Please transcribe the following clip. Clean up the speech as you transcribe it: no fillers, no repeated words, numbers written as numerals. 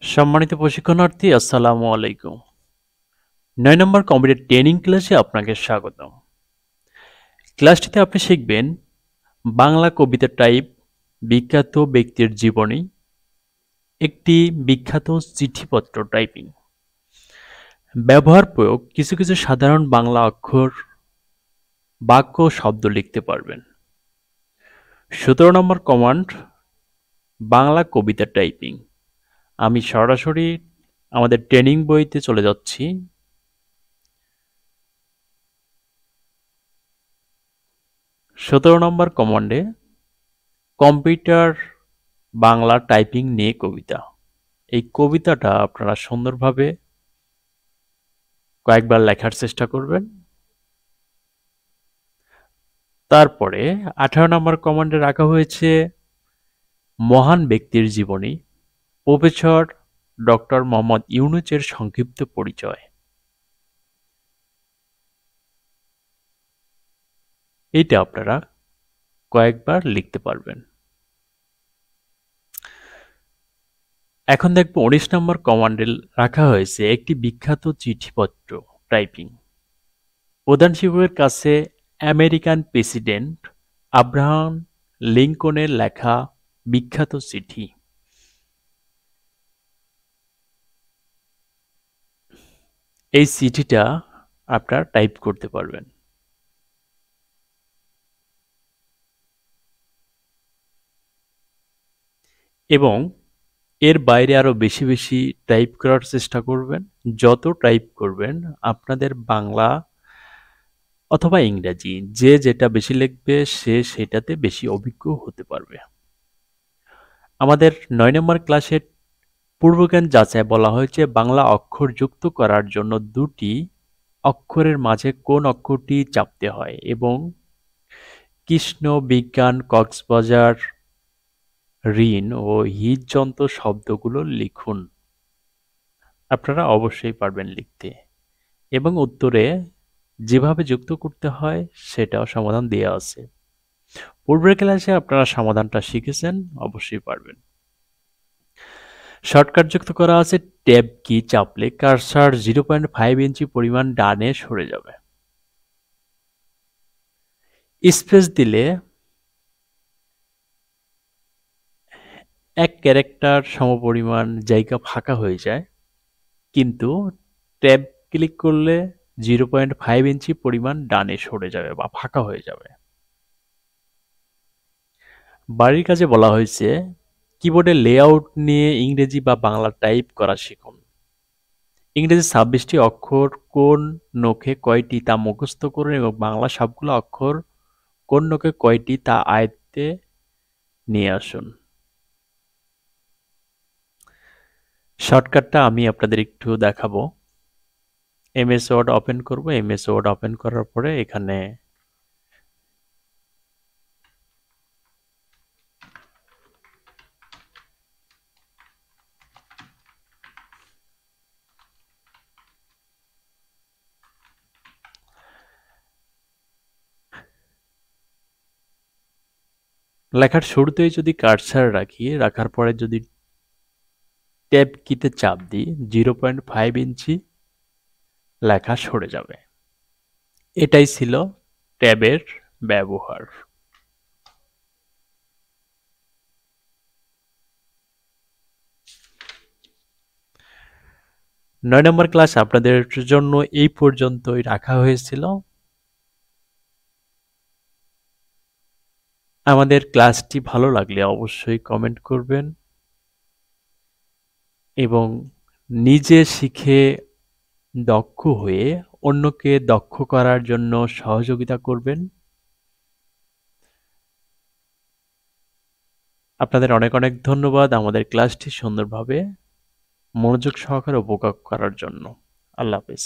সম্মানিত প্রশিক্ষণার্থী, আসসালামু আলাইকুম। ৯ নম্বর কম্পিউটার ট্রেনিং ক্লাসে আপনাকে স্বাগতম। ক্লাসটিতে আপনি শিখবেন বাংলা কবিতা টাইপ, বিখ্যাত ব্যক্তির জীবনী, একটি বিখ্যাত চিঠিপত্র টাইপিং, ব্যবহার প্রয়োগ, কিছু কিছু সাধারণ বাংলা অক্ষর, বাক্য ও শব্দ লিখতে পারবেন। ১৭ নম্বর কমান্ড, বাংলা কবিতা টাইপিং। আমি সরাসরি আমাদের ট্রেনিং বইতে চলে যাচ্ছি। ১৭ নম্বর কমান্ডে কম্পিউটার বাংলা টাইপিং নিয়ে কবিতা। এই কবিতাটা আপনারা সুন্দরভাবে কয়েকবার লেখার চেষ্টা করবেন। তারপরে ১৮ নম্বর কমান্ডে রাখা হয়েছে মহান ব্যক্তির জীবনী, প্রফেসর ডক্টর মোহাম্মদ ইউনূসের সংক্ষিপ্ত পরিচয়। এইটা আপনারা কয়েকবার লিখতে পারবেন। এখন দেখব ১৯ নম্বর কমান্ডে রাখা হয়েছে একটি বিখ্যাত চিঠিপত্র টাইপিং। প্রধান শিক্ষকের কাছে আমেরিকান প্রেসিডেন্ট আব্রাহাম লিঙ্কনের লেখা বিখ্যাত চিঠি। এই চিঠিটা আপনারা টাইপ করতে পারবেন। এবং এর বাইরে আরো বেশি বেশি টাইপ করার চেষ্টা করবেন। যত টাইপ করবেন আপনাদের বাংলা অথবা ইংরেজি যে যেটা বেশি লিখবে সে সেটাতে বেশি অভিজ্ঞ হতে পারবে। আমাদের ৯ নম্বর ক্লাসের পূর্বজ্ঞান যাচাই বলা হয়েছে বাংলা অক্ষর যুক্ত করার জন্য দুটি অক্ষরের মাঝে কোন অক্ষরটি চাপতে হয় এবং কৃষ্ণ, বিজ্ঞান, কক্সবাজার, ঋণ ও হৃদযন্ত্র শব্দগুলো লিখুন। আপনারা অবশ্যই পারবেন লিখতে এবং উত্তরে যেভাবে যুক্ত করতে হয় সেটাও সমাধান দেওয়া আছে। পূর্বের ক্লাসে আপনারা সমাধানটা শিখেছেন, অবশ্যই পারবেন। শর্টকাট যুক্ত করা আছে, ট্যাব কি চাপলে কার্সার 0.5 ইঞ্চি পরিমাণ ডানে সরে যাবে। স্পেস দিলে এক ক্যারেক্টার সমপরিমাণ জায়গা ফাঁকা হয়ে যায়, কিন্তু ট্যাব ক্লিক করলে 0.5 ইঞ্চি পরিমাণ ডানে সরে যাবে বা ফাঁকা হয়ে যাবে। বাড়ির কাজে বলা হয়েছে কিবোর্ডের লেআউট নিয়ে ইংরেজি বা বাংলা টাইপ করা শিখুন। ইংরেজি 26টি অক্ষর কোন নখে কয়টি তা মুখস্থ করুন এবং বাংলা সবগুলো অক্ষর কোন নখে কয়টি তা আয়ত্তে নিয়ে আসুন। শর্টকাটটা আমি আপনাদের একটু দেখাবো। এমএস ওয়ার্ড ওপেন করব। এমএস ওয়ার্ড ওপেন করার পরে এখানে লেখার শুরুতেই যদি কার্সার রাখি, রাখার পরে যদি ট্যাব কিতে চাপ দিই 0.5 ইঞ্চি লেখা সরে যাবে। এটাই ছিল ট্যাবের ব্যবহার। ৯ নম্বর ক্লাস আপনাদের জন্য এই পর্যন্তই রাখা হয়েছিল। আমাদের ক্লাসটি ভালো লাগলে অবশ্যই কমেন্ট করবেন এবং নিজে শিখে দক্ষ হয়ে অন্যকে দক্ষ করার জন্য সহযোগিতা করবেন। আপনাদের অনেক অনেক ধন্যবাদ আমাদের ক্লাসটি সুন্দরভাবে মনোযোগ সহকারে উপভোগ করার জন্য। আল্লাহ হাফেজ।